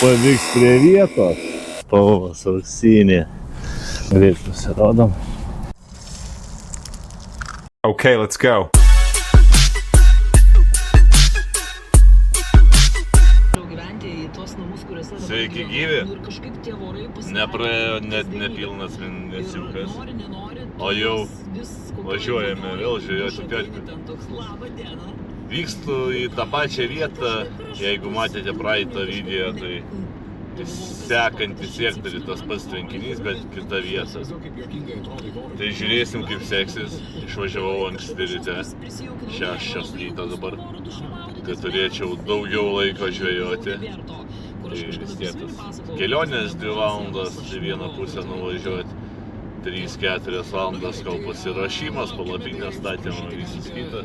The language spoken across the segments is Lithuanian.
pavyks prie vietos. Spalvos auksinė. Greit pasirodom. Okay, let's go. Sveiki gyvi. Nepraėjo net nepilnas mėnesiukas. O jau važiuojame vėl žiūrėti pelkių. Vykstu į tą pačią vietą, jeigu matėte praeitą video, tai sekantis sektorių tas pats tvenkinys, bet kita vieta. Tai žiūrėsim, kaip seksis. Išvažiavau anksti ryte, 6 ryto dabar, kad turėčiau daugiau laiko žvejoti. Tai vis tiek tas kelionės 2 valandas, į vieną pusę nuvažiuoti, 3-4 valandas kol pasirašymas, palapinės statymo, visas kita.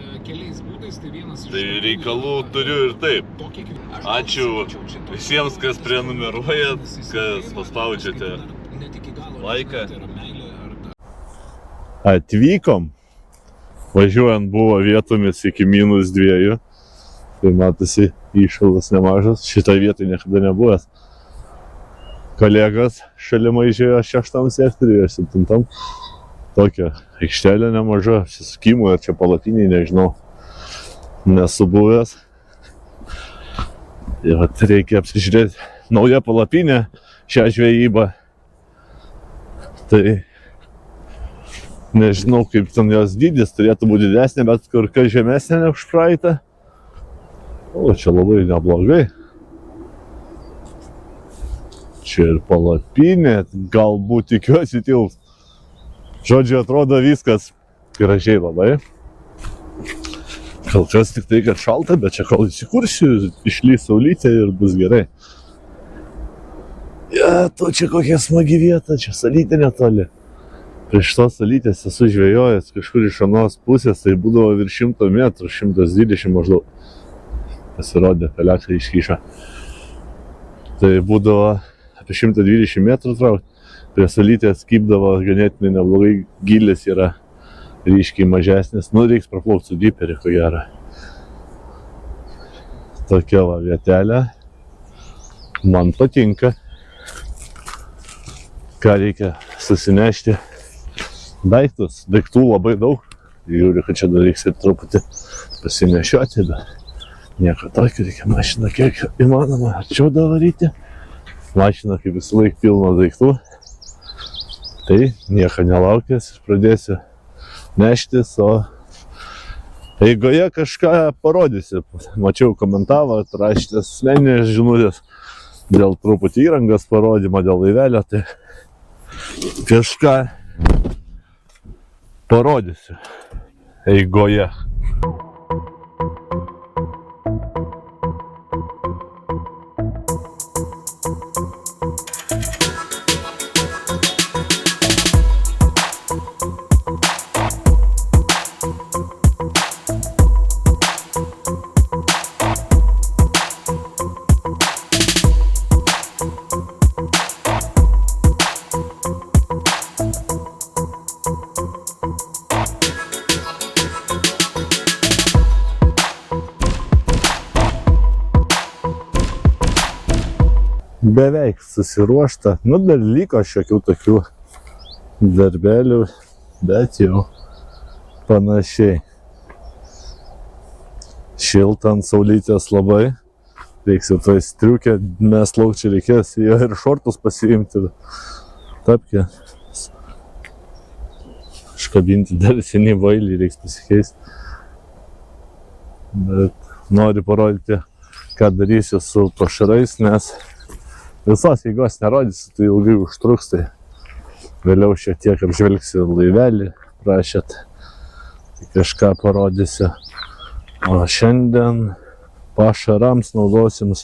Tai reikalų turiu ir taip. Ačiū visiems, kas prenumeruojat, kas paspaudžiate laiką. Atvykom. Važiuojant buvo vietomis iki -2. Tai matosi įšalas nemažas. Šitą vietą niekada nebuvęs. Kolegas šalimai žiūrėjo 6 sektoriuje, 7. Tokia aikštelė nemaža, apsisukimų ir čia palapiniai, nežinau, nesu buvęs. Tai vat reikia apsižiūrėti naują palapinę, šią žvejybą. Tai nežinau, kaip ten jos dydis, turėtų būti didesnė, bet kur kas žemesnė negu praeitą. O, čia labai neblogai. Čia ir palapinė, galbūt tikiuosi tilps. Žodžiu, atrodo viskas gražiai labai. Kol kas tik tai, kad šalta, bet čia kol įsikursiu, išlys saulytė ir bus gerai. To čia kokia smagi vieta, čia salytė netoli. Prieš tos salytės esu žvejojęs kažkur iš anos pusės, tai būdavo virš 100 metrų, 120 maždaug. Pasirodė, pelekai iškyšo. Tai būdavo apie 120 metrų traukti. Prie salytės kibdavo ganėtinai neblogai, gylis yra ryškiai mažesnis. Nu, reiks praplaukti su diperiu, ko gero. Tokia va vietelė. Man patinka. Ką reikia susinešti? Daiktus. Daiktų labai daug. Žiūriu, kad čia dar reiks ir truputį pasinešioti, bet nieko tokio, reikia mašiną kiek įmanoma arčiau davaryti. Mašina kaip visą laiką pilna daiktų. Tai nieko nelaukęs ir pradėsiu neštis, o eigoje kažką parodysiu. Mačiau komentavą, rašėte asmeninės žinutės dėl truputį įrangos parodymo, dėl laivelio, tai kažką parodysiu eigoje. Beveik susiruošta, nu dar liko šiokių tokių darbelių, bet jau panašiai. Šilta ant saulytės labai, reiks jau to striukę, mes lauk čia reikės ir šortus pasiimti, tapkę. Iškabinti dar seniai vailį reiks pasikeisti. Bet noriu parodyti, ką darysiu su pašarais, nes visos eigos nerodysiu, tai ilgai užtruks, tai vėliau šiek tiek apžvelgsiu laivelį, prašėt, tai kažką parodysiu. O šiandien pašarams naudosims,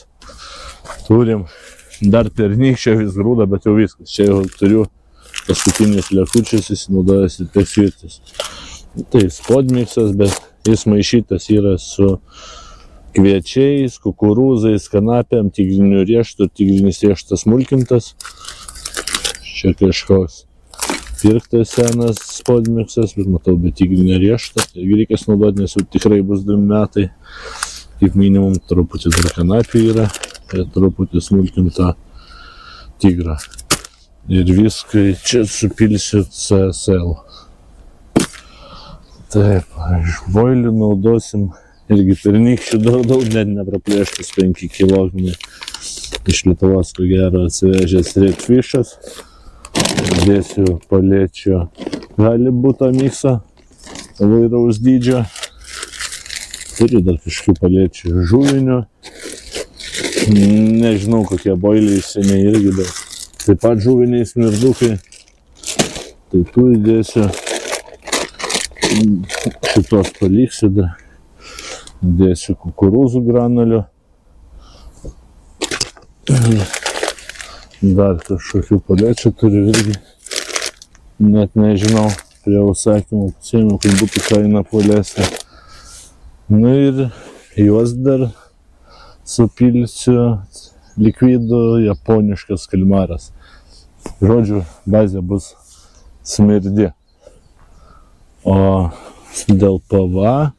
turim dar pernykščio vis grūdą, bet jau viskas. Čia jau turiu paskutinis lekučius, jis naudojasi teksvirtis. Tai spodmiksas, bet jis maišytas yra su kviečiais, kukurūzais, kanapėm, tigrinių rieštų, tigrinis rieštas smulkintas. Čia kažkoks pirktas senas spodmiksas, bet matau be tigrinio riešto. Taigi reikės naudoti, nes jau tikrai bus 2 metai. Kaip minimum truputį dar kanapių yra. ir truputį smulkintą tigrą. Ir viską čia supilsiu CSL. Taip, iš boilių naudosim irgi pernykščių daug, net nepraplėštus 5 kg. Iš Lietuvos, ko gero, atsivežęs redfishas. Dėsiu palėčio halibuto miksą, vairaus dydžio. Turiu dar kažkokių palėčių žuvinių. Nežinau, kokie boiliai seniai irgi, bet taip pat žuviniai smirdukai. Tai tų įdėsiu. Šitos paliksiu dar. Dėsiu kukurūzų granulių. Dar kažkokių palėčių turiu irgi. Net nežinau, prie užsakymų pasiėmiau, kad būtų kaina palėsė. Nu ir juos dar supilsiu likvidų japoniškas kalmaras. Žodžiu, bazė bus smirdi. O dėl PVA,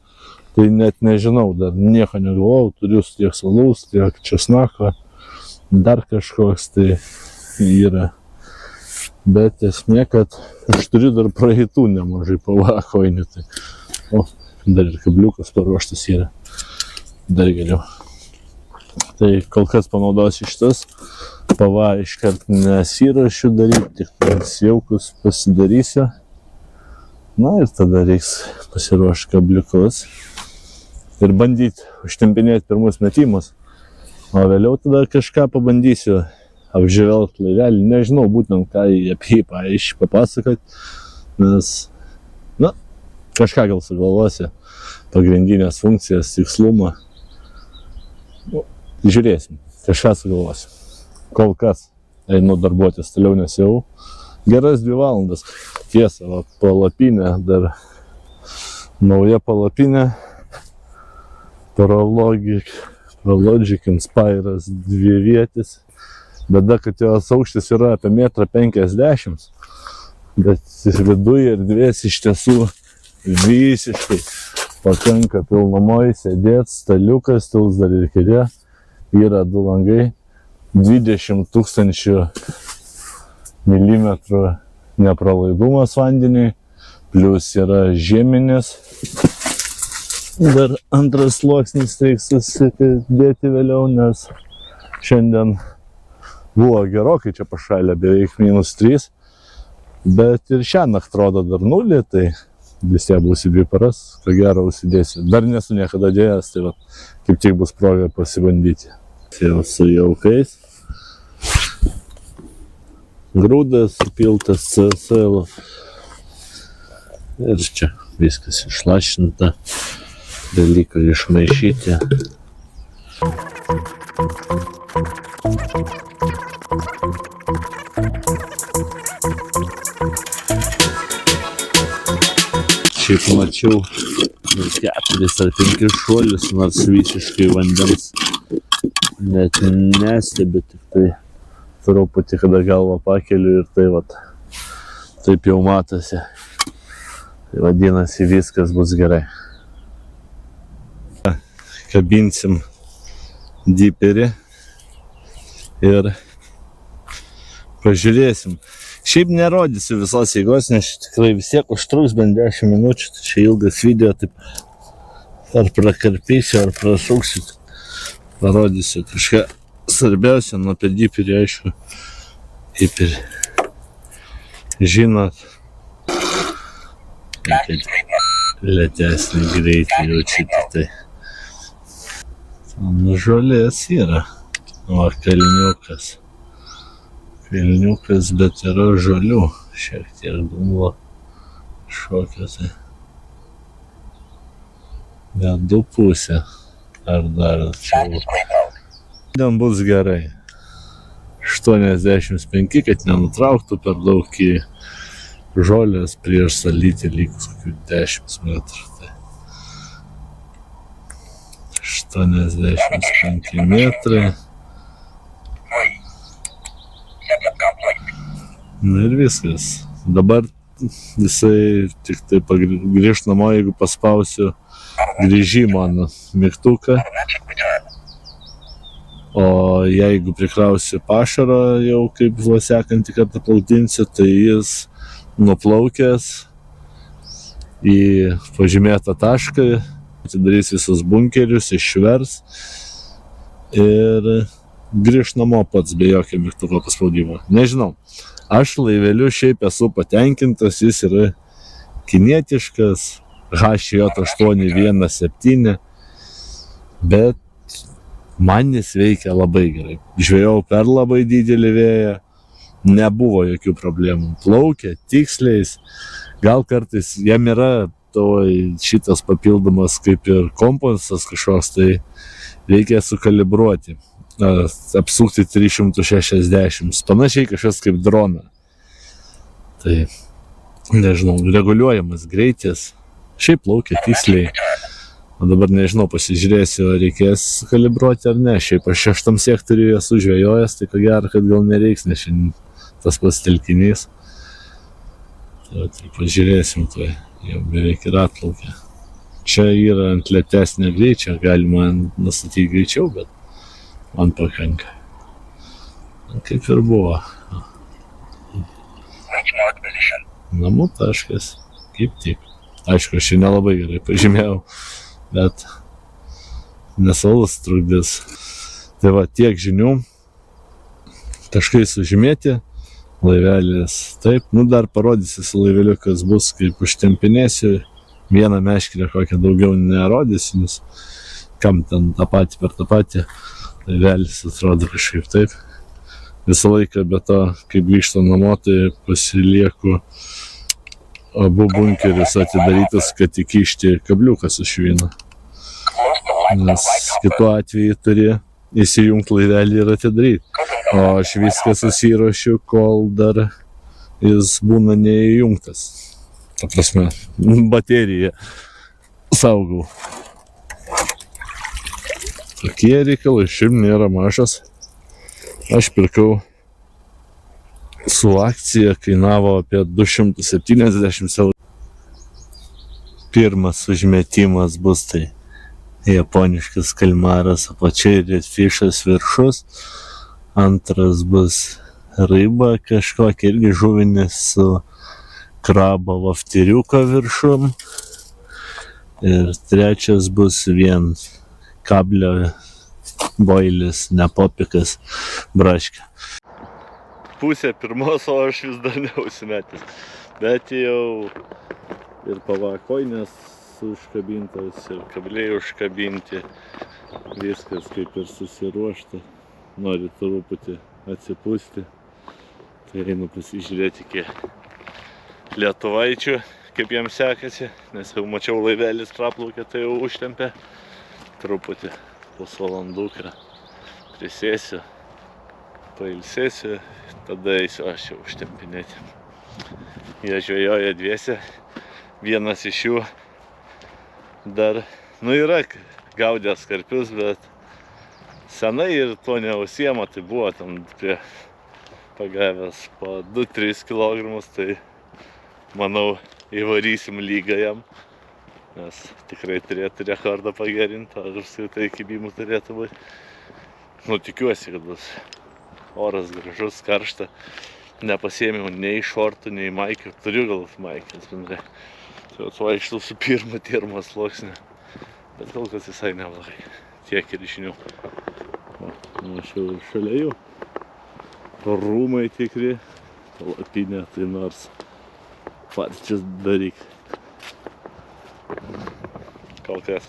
tai net nežinau, dar nieko negalvojau, turiu tiek salaus, tiek česnako, dar kažkoks tai yra. Bet esmė, kad aš turiu dar praeitų nemažai PVA koinių. Tai, dar ir kabliukas paruoštas yra. Dar geriau. Tai kol kas panaudosiu šitas. PVA iškart nesirašiu daryti, tik jaukus pasidarysiu. Na ir tada reiks pasiruošti kabliukus ir bandyti užtempinėti pirmus metimus. O vėliau tada kažką pabandysiu apžvelgti laivelį. Nežinau būtent ką apie jį papasakoti, nes, kažką gal sugalvosiu, pagrindinės funkcijas, tikslumą. Žiūrėsim, kažką sugalvosiu. Kol kas einu darbuotis toliau, nes jau geras 2 valandas. Tiesa, palapinė, dar nauja palapinė. Prologic Inspiras 2 vietis. Bėda, kad jos aukštis yra apie 1,50 m. Bet viduje erdvės iš tiesų visiškai pakanka pilnumoj sėdėti, staliukas, tils dar ir kėdė. Yra 2 langai, 20 000 mm nepralaidumas vandeniui, plius yra žieminis. Dar antras sluoksnis reiks susidėti vėliau, nes šiandien buvo gerokai čia pašalę, beveik -3, bet ir šiąnakt atrodo dar 0, tai vis tiek būsiu 2 paras, ko gero užsidėsiu. Dar nesu niekada dėjęs, tai kaip tik bus proga pasibandyti. Jau su jaukais. Grūdas supiltas CSL. Ir čia viskas išlašinta. Dalyką išmaišyti. Šiaip mačiau 4 ar 5 šuolius, nors visiškai vandens net nestebi, tik tai truputį, kada galvą pakeliu ir tai taip jau matosi. Tai vadinasi, viskas bus gerai. Kabinsim diperį ir pažiūrėsim. Šiaip nerodysiu visos eigos, nes tikrai vis tiek užtruks bent 10 minučių. Tai čia ilgas video, taip ar prakarpysiu, ar prašauksiu. Parodysiu kažką svarbiausia, apie diperį, aišku, kaip ir žinot, lėtesnį greitį jaučiate. Tai žolės yra, o kalniukas. Kalniukas, bet yra žolių, šiek tiek dumblo šokio. Tai net 2,5 ar dar čia. Šiandien bus gerai. 85, kad nenutrauktų per daug į žolės prieš salyti likus kokių 10 metrų. Tai 85 metrai. Na ir viskas. Dabar jisai tik tai grįžt namo, jeigu paspausiu grįžimo mygtuką. O jeigu prikrausi pašaro jau kaip sekantį kartą plautinsi, tai jis nuplaukęs į pažymėtą tašką, atidarys visus bunkerius, išvers ir grįž namo pats be jokio mygtuko paspaudimo. Nežinau, aš laiveliu šiaip esu patenkintas, jis yra kinietiškas, HJ817, bet man jis veikia labai gerai. Žvejau per labai didelį vėją, nebuvo jokių problemų. Plaukė tiksliais, gal kartais jam yra šitas papildomas kaip ir kompasas kažkoks, tai reikia sukalibruoti, apsukti 360, panašiai kažkas kaip droną. Tai, nežinau, reguliuojamas greitis, šiaip plaukia tiksliai. O dabar nežinau, pasižiūrėsiu, ar reikės kalibruoti ar ne. Šiaip aš 6 sektoriuje esu žvejojęs, tai ko gero, kad gal nereiks, nes šiandien tas pats telkinys. Tai pažiūrėsim, tai jau beveik ir atplaukia. Čia yra ant lėtesnio greičio, galima nustatyti greičiau, bet man pakanka. Kaip ir buvo. Namų taškas, kaip tik. Aišku, aš čia nelabai gerai pažymėjau, bet nesalus trukdys. Tai va, tiek žinių. Taškai sužymėti, laivelis. Taip, dar parodysiu su laiveliu, kas bus, kaip užtempinėsiu. Vieną meškerę kokią daugiau nerodysiu, nes kam ten tą patį per tą patį. Laivelis atrodo kažkaip taip. Visą laiką be to, kai grįžtu namo, tai pasilieku abu bunkerius atidarytas, kad įkišti kabliuką su švinu. Nes kitu atveju turi įsijungti laivelį ir atidaryti. O aš viską susiruošiu, kol dar jis būna neįjungtas. Ta prasme, bateriją saugau. Tokie reikalai, šiaip nėra mažas. Aš pirkau su akcija, kainavo apie 270 eurų. Pirmas užmetimas bus tai japoniškas kalmaras, apačiai redfishas viršus. Antras bus ryba kažkokia, irgi žuvinis su krabo vafteriuko viršum. Ir trečias bus vien kablio boilis, nepopikas, braškė. Pusė pirmos, o aš vis dar neužsimetęs. Bet jau ir pavakoinės užkabintas, ir kabliai užkabinti. Viskas kaip ir susiruošta. Nori truputį atsipūsti. Tai einu pasižiūrėti iki lietuvaičių, kaip jiems sekasi. Nes jau mačiau laivelis praplaukė, tai jau užtempė. Truputį pusvalanduką prisėsiu, pailsėsiu, tada eisiu aš jau užtempinėti. Jie žvejoja dviese, vienas iš jų dar, yra gaudęs karpius, bet senai ir to neužsiema, tai buvo tam prie pagavęs po 2-3 kg, tai manau įvarysim lygą jam. Nes tikrai turėtų rekordą pagerinti, ar apskritai kibimų turėtų būti. Tikiuosi, kad bus oras gražus, karšta. Nepasiėmiau nei šortų, nei maikių. Turiu gal maikės bendrai. Tai vaikštau su pirmo sluoksniu. Bet kol kas visai neblogai. Tiek ir žinių. Aš jau šalia jų. Rūmai tikri. Palapinė, tai nors parčias daryk. Kol kas.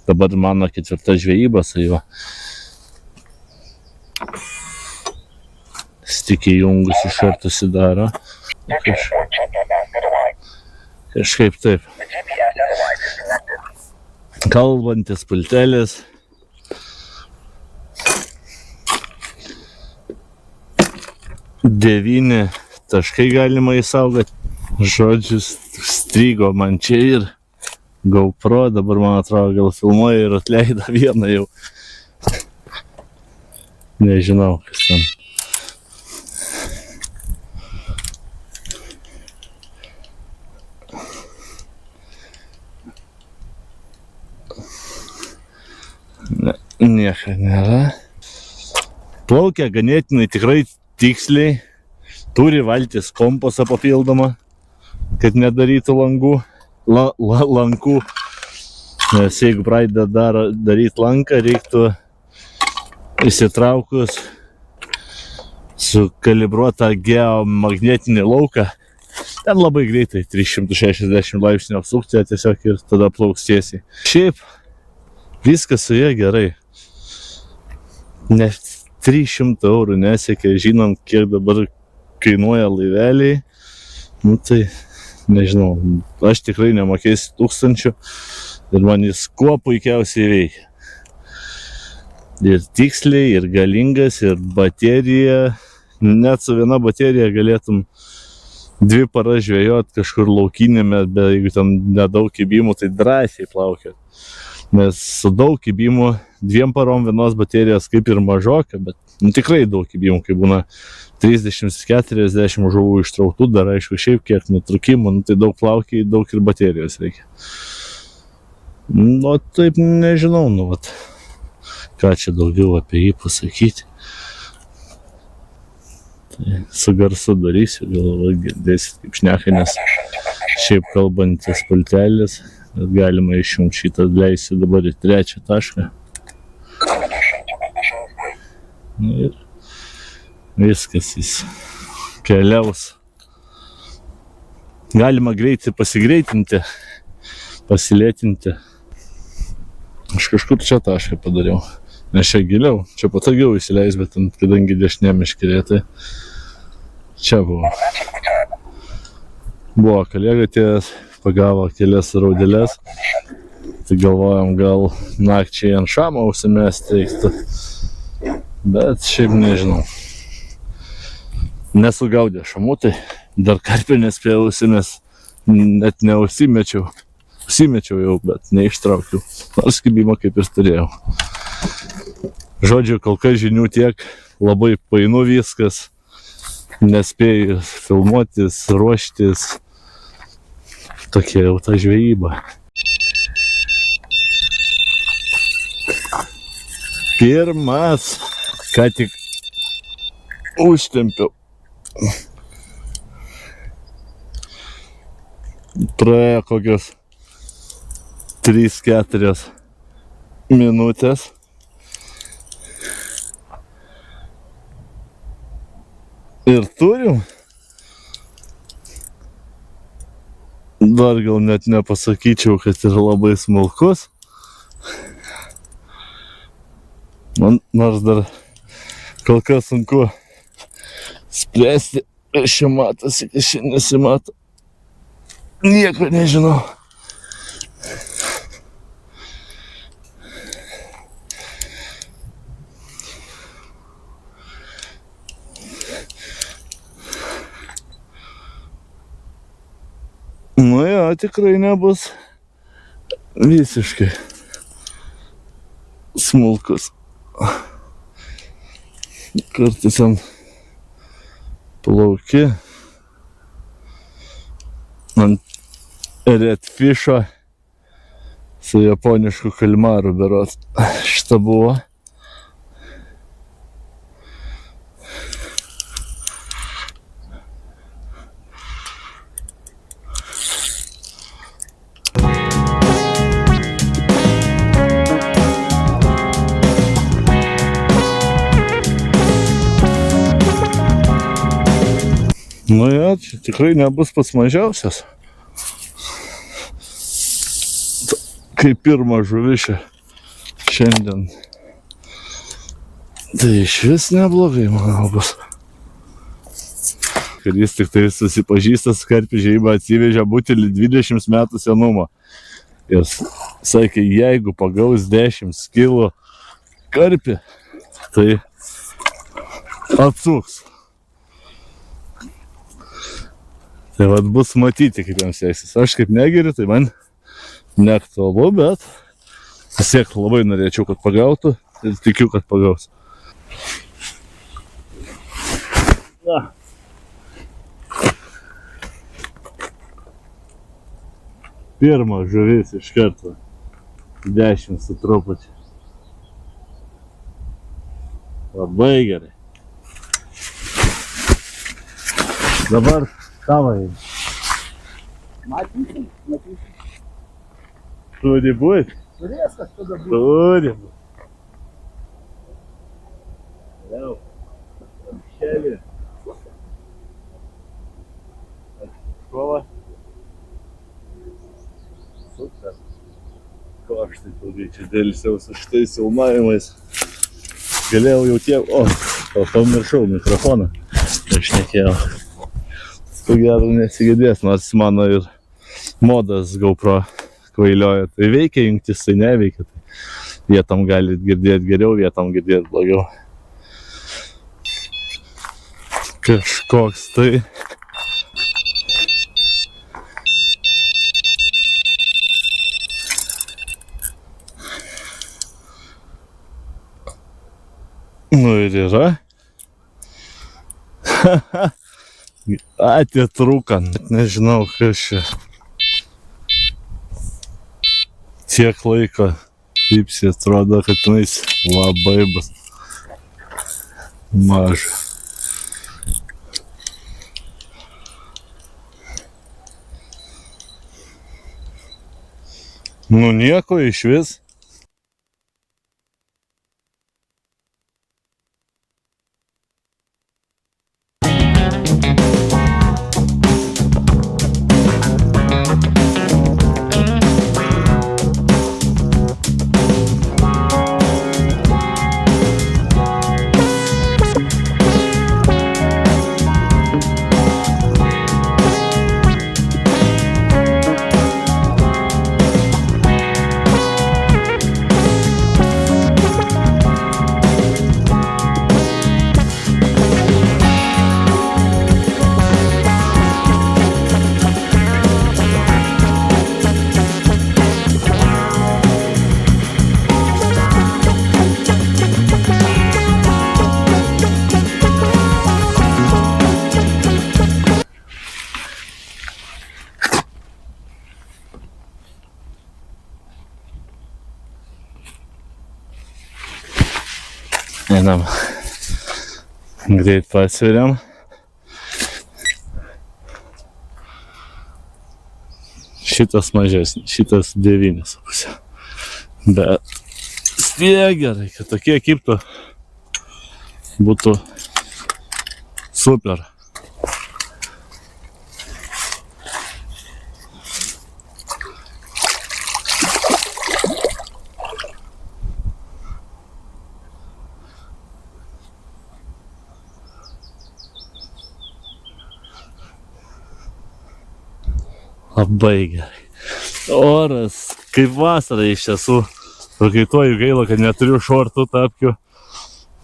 Dabar mano 4. žvejyba su juo. Stikį jungus iš karto susidaro. Kažkaip taip. Kalbantis pultelis. Devyni taškai galima įsaugoti. Žodžiu, strigo man čia ir GoPro, dabar man atrodo gal filmuoja ir atleido vieną jau. Nežinau, kas ten. Nieko nėra. Plaukia ganėtinai tikrai tiksliai, turi valtis kompasą papildomą, kad nedarytų lankų, nes jeigu pradeda daryti lanką, reiktų įsitraukus sukalibruotą geomagnetinį lauką. Ten labai greitai 360 laipsnių apsukti tiesiog ir tada plauks tiesiai. Šiaip viskas su jie gerai. Ne 300 eurų nesiekia, žinom, kiek dabar kainuoja laiveliai. Nu tai, nežinau, aš tikrai nemokėsiu 1000 ir man jis kuo puikiausiai veikia. Ir tiksliai, ir galingas, ir baterija. Net su viena baterija galėtum 2 paras žvejot kažkur laukinėme, bet jeigu ten nedaug kibimų, tai drąsiai plaukiat. Nes su daug kibimų 2 parom vienos baterijos kaip ir mažoka, bet tikrai daug kibimų, kai būna 30-40 žuvų ištrauktų, dar aišku šiaip kiek nutrukimų, tai daug plaukiai, daug ir baterijos reikia. Nu, taip nežinau, ką čia daugiau apie jį pasakyti. Tai su garsu darysiu, gal girdėsit kaip šneka, nes šiaip kalbantis pultelis, bet galima išjungti šitą, leisiu dabar į 3 tašką. Ir viskas, jis keliaus. Galima greitai pasigreitinti, pasilėtinti. Aš kažkur čia tašką padariau. Nes čia giliau, čia patogiau įsileis, bet kadangi dešinė miškelė, tai čia buvo. Buvo kolega atėjęs, pagavo kelias raudelės, tai galvojom gal nakčiai ant šamo užsimesti reiktų, bet šiaip nežinau. Nesugaudė šamų, tai dar karpį nespėjau užsimest, net neužsimečiau. Užsimečiau jau, bet neištraukiau, nors kibimą kaip ir turėjau. Žodžiu, kol kas žinių tiek, labai painu viskas, nespėjau filmuotis, ruoštis, tokia jau ta žvejyba. Pirmas, ką tik užtempiau. Praėjo kokios 3-4 minutės. Ir turim. Dar gal net nepasakyčiau, kad yra labai smulkus. Man nors dar kol kas sunku spręsti, kas čia matosi, kas čia nesimato. Nieko nežinau. Nu jo, tikrai nebus visiškai smulkus. Kartais ant plauki ant redfisho su japonišku kalmaru berods. Šitą buvo. Nu jo, čia tikrai nebus pats mažiausias. Kaip pirma žuvišė šiandien. Tai iš vis neblogai, manau, bus. Kad jis tik tai susipažįsta su karpių žvejyba, atsivežė butelį 20 metų senumo. Ir sakė, jeigu pagaus 10 kilo karpį, tai atsuks. Tai vat bus matyti, kaip jiems seksis. Aš kaip negeriu, tai man neaktualu, bet vis tiek labai norėčiau, kad pagautų ir tikiu, kad pagaus. Na. Pirma žuvis iš karto. 10 su truputį. Labai gerai. Dabar tavai. Matysim. Turi būt? Turės kažkada būti. Turi būt. Jau. Šelį. Kova. Super. Ko aš taip ilgai čia dėlsiau su šitais filmavimais. Galėjau jau tiek... pamiršau mikrofoną. Aš nekėjau. Ko gero nesigėdės, nors mano ir modas GoPro kvailioja. Tai veikia jungtis, tai neveikia. Tai vietom gali girdėti geriau, vietom girdėti blogiau. Kažkoks tai... Nu ir yra. Atitrūkan. Nežinau, kas čia. Tiek laiko. Vypsi, atrodo, kad tenais labai bus maža. Nu nieko išvis. Einam. Greit pasveriam. Šitas mažesnis, šitas 9,5. Bet tiek gerai, kad tokie kibtų būtų super. Labai gerai. Oras kaip vasara iš tiesų. Prakaituoju, gaila, kad neturiu šortų, tapkių.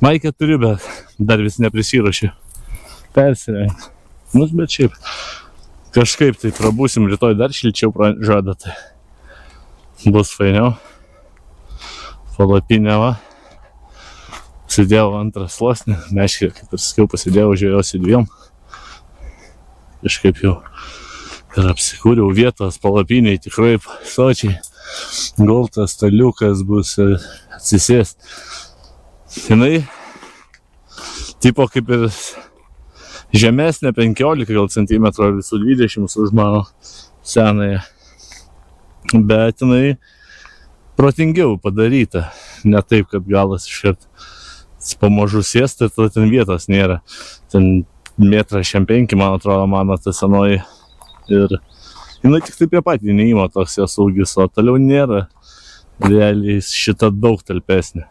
Maikę turiu, bet dar vis neprisiruošiu. Persirengt. Nu, bet šiaip kažkaip tai prabūsim, rytoj dar šilčiau žada, tai bus fainiau. Palapinė va. Pasidėjau antrą sluoksnį. Meškė, kaip ir sakiau, pasidėjau, žiūrėjausi 2. Kažkaip jau ir apsikūriau vietos palapiniai tikrai sočiai. Gultas, staliukas bus atsisės. Jinai tipo kaip ir žemesnė 15 gal centimetrų ar visų 20 už mano senąją. Bet jinai protingiau padaryta. Ne taip, kad galas iškart pamažu sėsta, tada ten vietos nėra. Ten 1,5 m, man atrodo, mano ta senoji. Ir jinai tik taip prie patį neįmo toks jos ūgis, o toliau nėra. Realiai šita daug talpesnė.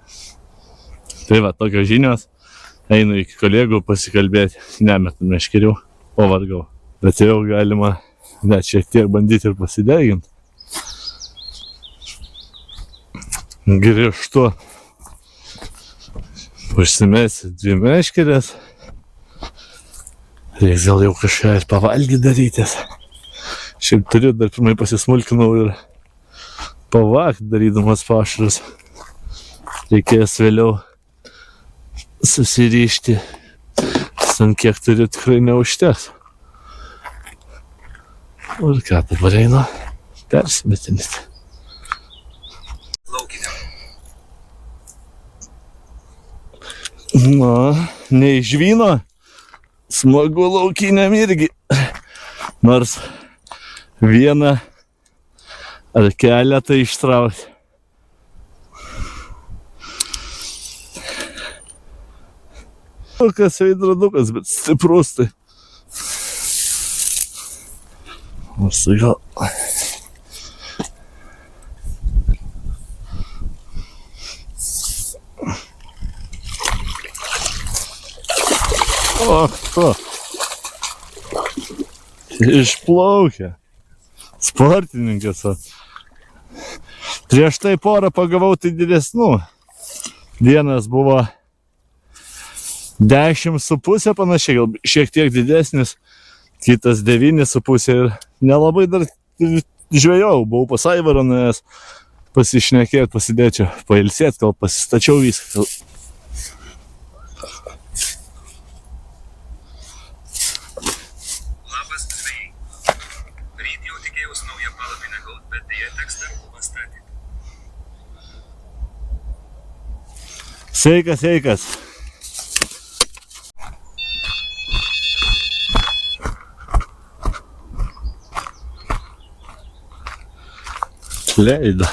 Tai va, tokios žinios. Einu iki kolegų pasikalbėti. Nemetu meškerių, pavargau. Bet jau galima net šiek tiek bandyti ir pasideginti. Grįžtu. Užsimesi 2 meškerės. Reiks gal jau kažką ir pavalgyti darytis. Šiaip turiu, dar pirmai pasismulkinau ir pavakt darydamas pašarus. Reikės vėliau susiryšti. San kiek turiu, tikrai neužteks. Ir ką dabar einu persimetinti. Na, ne iš vyno, smagu laukiniam irgi, nors vieną ar keletą ištrauti. Kas veidrodukas, bet stiprus tai. Nors gal. O. Išplaukė. Sportininkas. Prieš tai porą pagavau tai didesnių. Vienas buvo 10,5 panašiai, gal šiek tiek didesnis. Kitas 9,5 ir nelabai dar žvejau. Buvau pas Aivarą nuėjęs pasišnekėti, pasidėčiau, pailsėti, gal pasistačiau viską. Sveikas. Leido.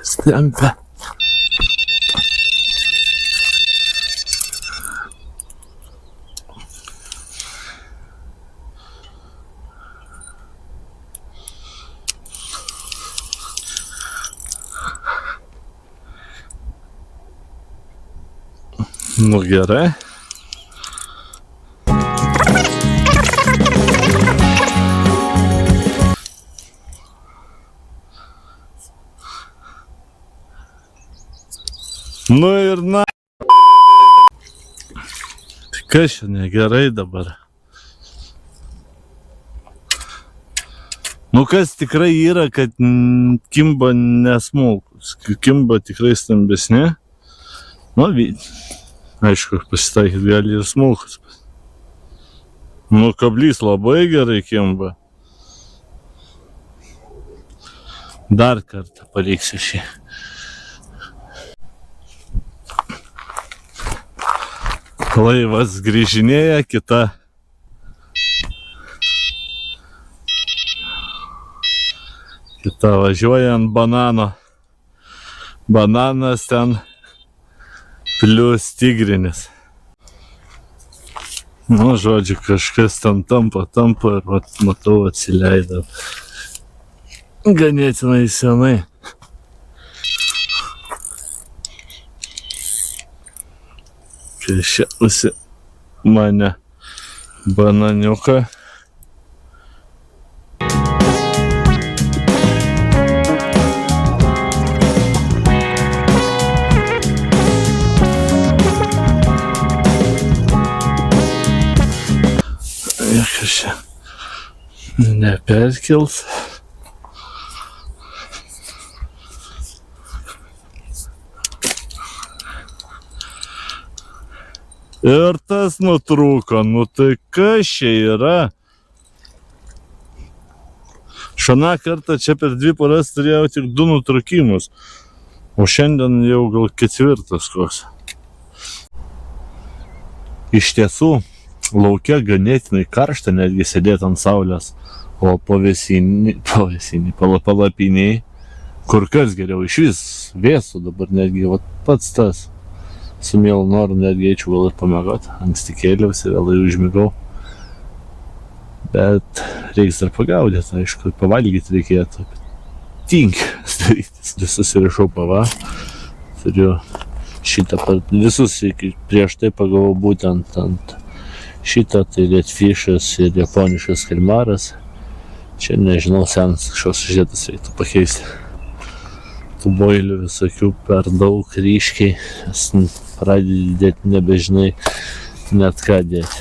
Stempia. Nu gerai. Nu ir na. Tai kas čia negerai dabar? Nu kas tikrai yra, kad kimba nesmulkus. Kimba tikrai stambesni. Nu, aišku, pasitaikyti gali ir smulkus. Nu, kablys labai gerai kimba. Dar kartą paliksiu šį. Laivas grįžinėja, kita važiuoja ant banano. Bananas ten plius tigrinis. Nu, žodžiu, kažkas ten tampa ir vat, matau, atsileido. Ganėtinai senai. Šiausi mane bananiuką. Kas čia neperkils. Ir tas nutrūko, nu tai kas čia yra? Šią kartą čia per 2 paras turėjau tik 2 nutrūkimus, o šiandien jau gal 4 koks. Iš tiesų, lauke ganėtinai karšta, netgi sėdėti ant saulės, o palapiniai kur kas geriau, iš vis vėsų dabar netgi, vat pats tas. Su mielu noru netgi eičiau gal ir pamėgoti, anksti kėliausi, vėlai užmigau. Bet reiks dar pagaudyti, aišku, pavalgyti reikėtų. Tinkiu daryti, susirašau pava. Turiu šitą, visus prieš tai pagavau būtent ant šitą, tai redfishas ir japoniškas kalmaras. Čia nežinau, senas kažkoks uždėtas reiktų pakeisti. Tų boilių visokių per daug ryškiai, pradedi dėti nebežinai net ką dėti.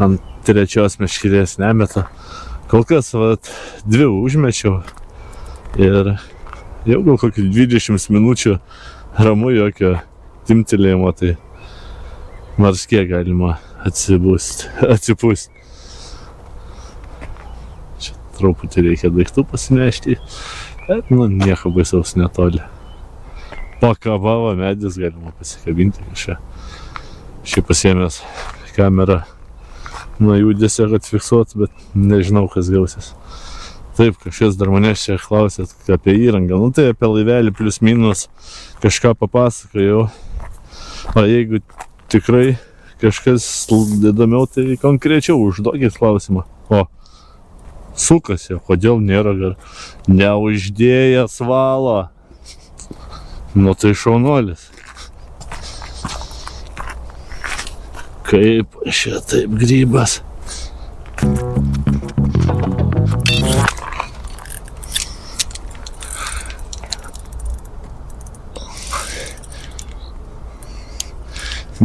Ant 3 meškerės nemeta. Kol kas 2 užmečiau ir jau gal kokį 20 minučių ramu, jokio timtelėjimo, tai nors kiek galima atsipūsti. truputį reikia daiktų pasinešti, bet, nu, nieko baisaus netoli. Pakabavo medis, galima pasikabinti kažką. Šiaip pasiėmęs kamerą nuo judesio, kad fiksuot, bet nežinau, kas gausis. Taip, kažkas dar manęs čia klausėt apie įrangą. Nu, tai apie laivelį plius minus kažką papasakojau. O jeigu tikrai kažkas įdomiau, tai konkrečiau užduokit klausimą. O, sukasi, kodėl nėra gar neuždėjęs valo? Nu, tai šaunuolis. Kaip šitaip grybas.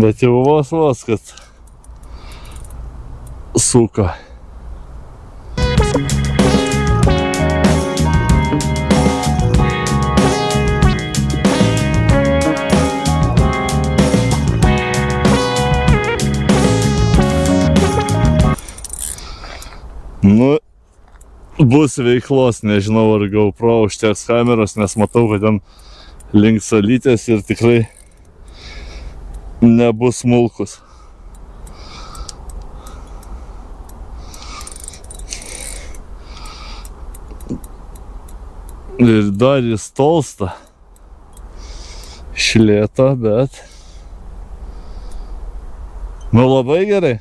Bet jau vos, kad suka. Nu, bus veiklos, nežinau, ar GoPro užteks kameros, nes matau, kad ten link salytės ir tikrai nebus smulkus. Ir dar jis tolsta. Šlėta, bet... Nu, labai gerai.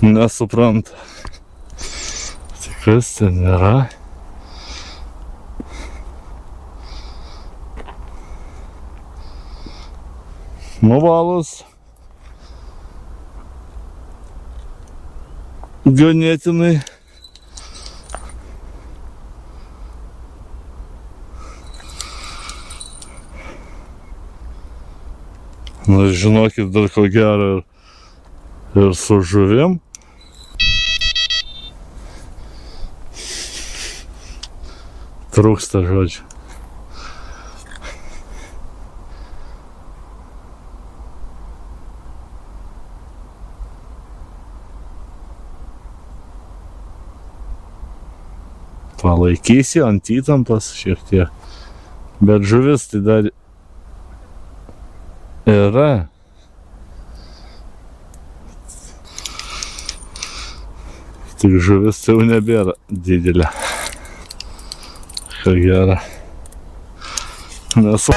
Nesupranta. Tai kas ten yra? Nuvalus. Ganėtinai. Nu, žinokit, dar ko gero ir su žuvim. Trūksta žodžių. Palaikysi ant įtampos šiek tiek. Bet žuvis tai dar yra. Tik žuvis tai jau nebėra didelė. Ką gera. Nesu.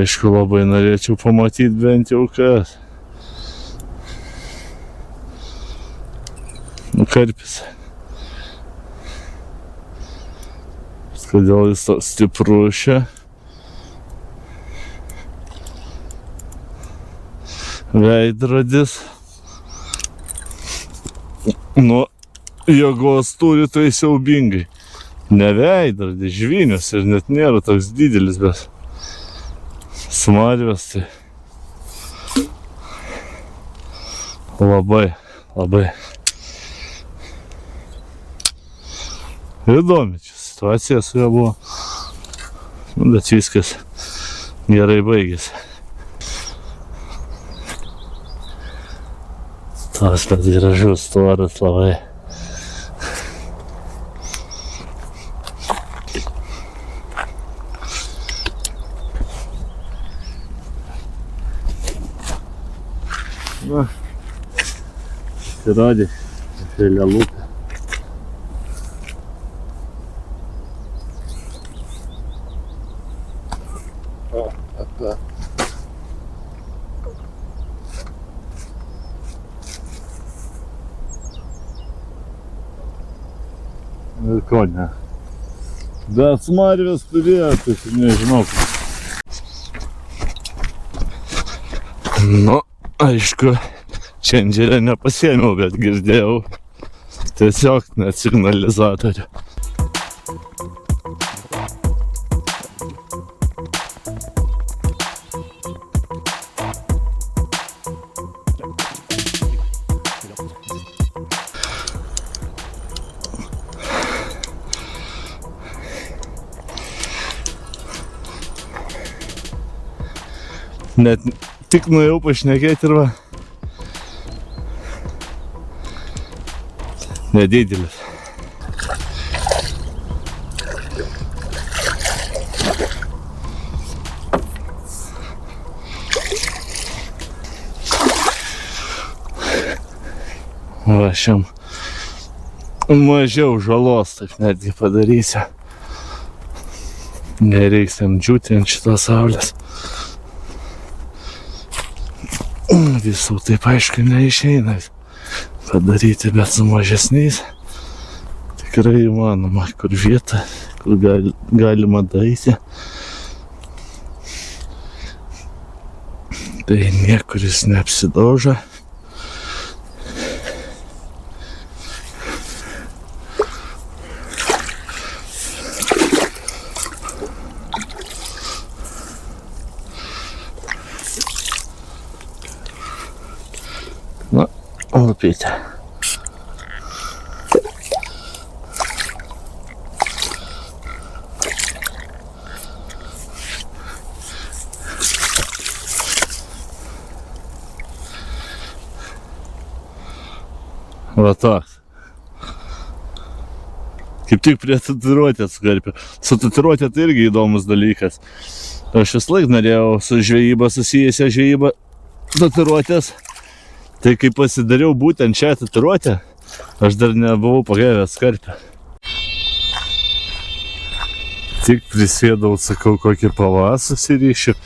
Aišku, labai norėčiau pamatyti bent jau kas. Nu, karpis. Kodėl jis toks stiprus čia? Veidrodis. Nu, jėgos turi tai siaubingai. Ne veidrodis, žvynius ir net nėra toks didelis, bet smarvės tai labai įdomi čia situacija su juo buvo, bet viskas gerai baigėsi. Tas bet gražus storas labai. Na, atsiradė šalia lūpė. Ir ko ne. Bet smarvės turėjo, tai nežinau. Nu, aišku, čendžerę nepasiėmiau, bet girdėjau tiesiog net signalizatorių. Net tik nuėjau pašnekėti ir va. Nedidelis. Va, šiam mažiau žalos taip netgi padarysiu. Nereiks jam džiūti ant šitos saulės. Visų taip aišku neišeina padaryti, bet su mažesniais tikrai įmanoma, kur vieta, kur galima daryti. Tai niekur jis neapsidauža. Lupytė. Va toks. Kaip tik prie tatuiruotės karpio. Su tatuiruotė tai irgi įdomus dalykas. Aš vis laik norėjau su žvejyba susijusią žvejybą tatuiruotės. Tai kai pasidariau būtent šią tatuiruotę, aš dar nebuvau pagavęs karpio. Tik prisėdau, sakau, kokį pavasą susiryšiu.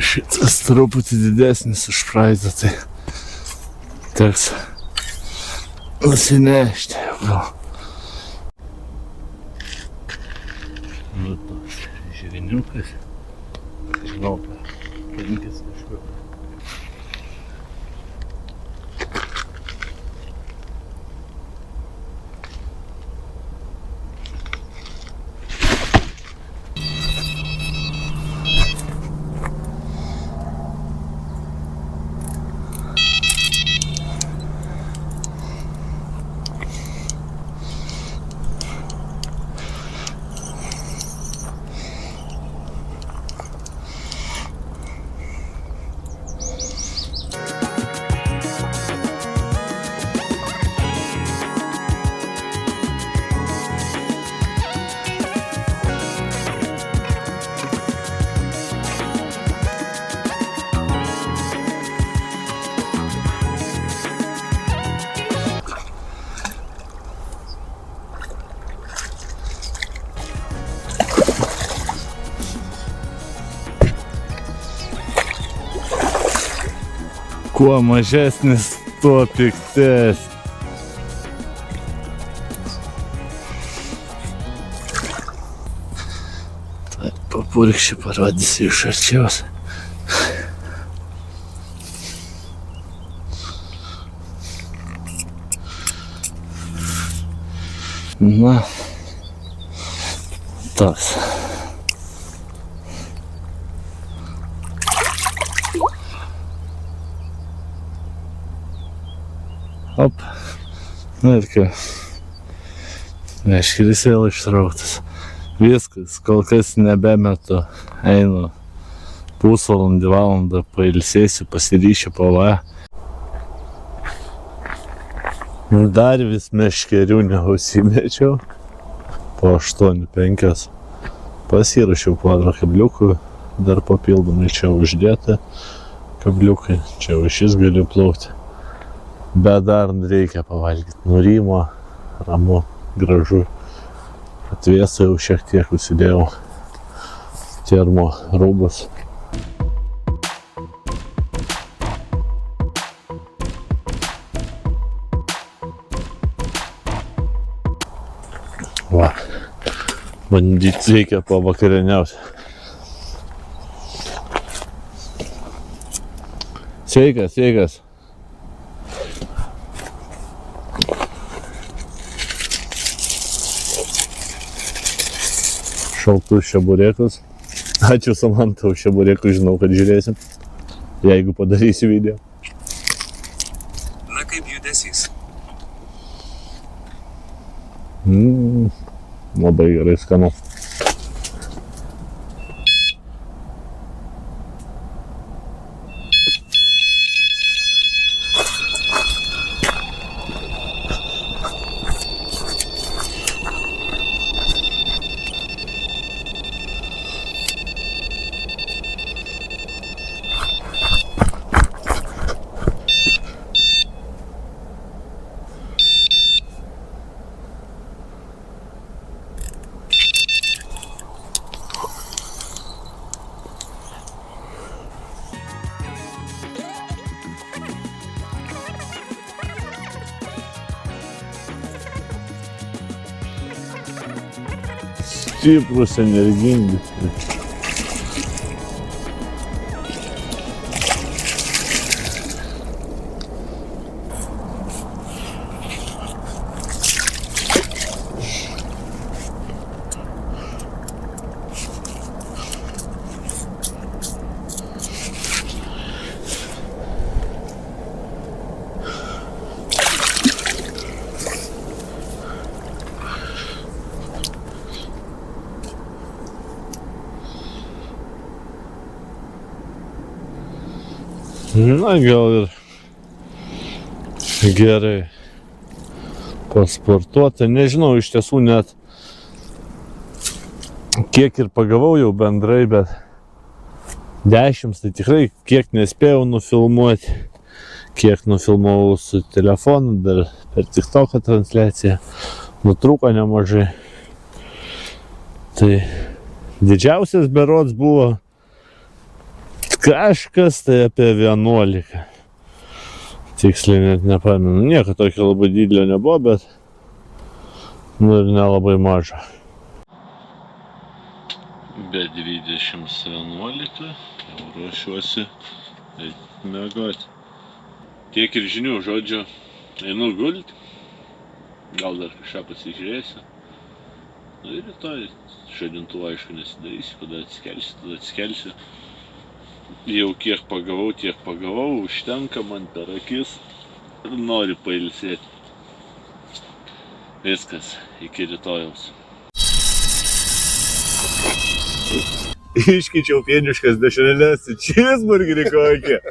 Šitas truputį didesnis už praeitą, tai teks nusinešti gal. Nu, toks žviniukas, žinau, 5 kažkur. Kuo mažesnis, tuo piktesnis. Papurkščiai parodysiu iš arčiaus. Na, toks. Op. Na ir ką. Meškeris vėl ištrauktas. Viskas, kol kas nebemetu. Einu pusvalandį, valandą pailsėsiu, pasiryšiu pava. Dar vis meškerių neusimečiau. Po 8-5 pasirašiau porą kabliukų. Dar papildomai čia uždėta kabliukai. Čia už šis galiu plaukti. Bet dar reikia pavalgyti. Nurimo, ramu, gražu. Atvėsą jau šiek tiek užsidėjau termo rūbus. Va, bandyti reikia pavakarieniauti. Sveikas, sveikas. Šaltus šeburėkus. Ačiū Samanta už šeburėkus, žinau, kad žiūrėsim, jeigu padarysiu video. Na kaip judesys? Labai gerai, skanu. Stiprus, energingi. Na, gal ir gerai pasportuoti. Nežinau, iš tiesų net kiek ir pagavau jau bendrai, bet 10 tai tikrai kiek nespėjau nufilmuoti, kiek nufilmavau su telefonu, dar per TikToko transliaciją nutrūko nemažai. Tai didžiausias berods buvo kažkas tai apie 11. Tiksliai net nepamenu. Nieko tokio labai didelio nebuvo, bet ir nelabai mažo. Be 20:11 jau ruošiuosi eiti miegoti. Tiek ir žinių, žodžiu, einu gulti. Gal dar kažką pasižiūrėsiu. Ir rytoj žadintuvą aišku nesidarysiu, kada atsikelsiu, tada atsikelsiu. Jau kiek pagavau, užtenka man per akis ir noriu pailsėti. Viskas, iki rytojaus. Iškeičiau pieniškas dešreles į čizburgerį kokį.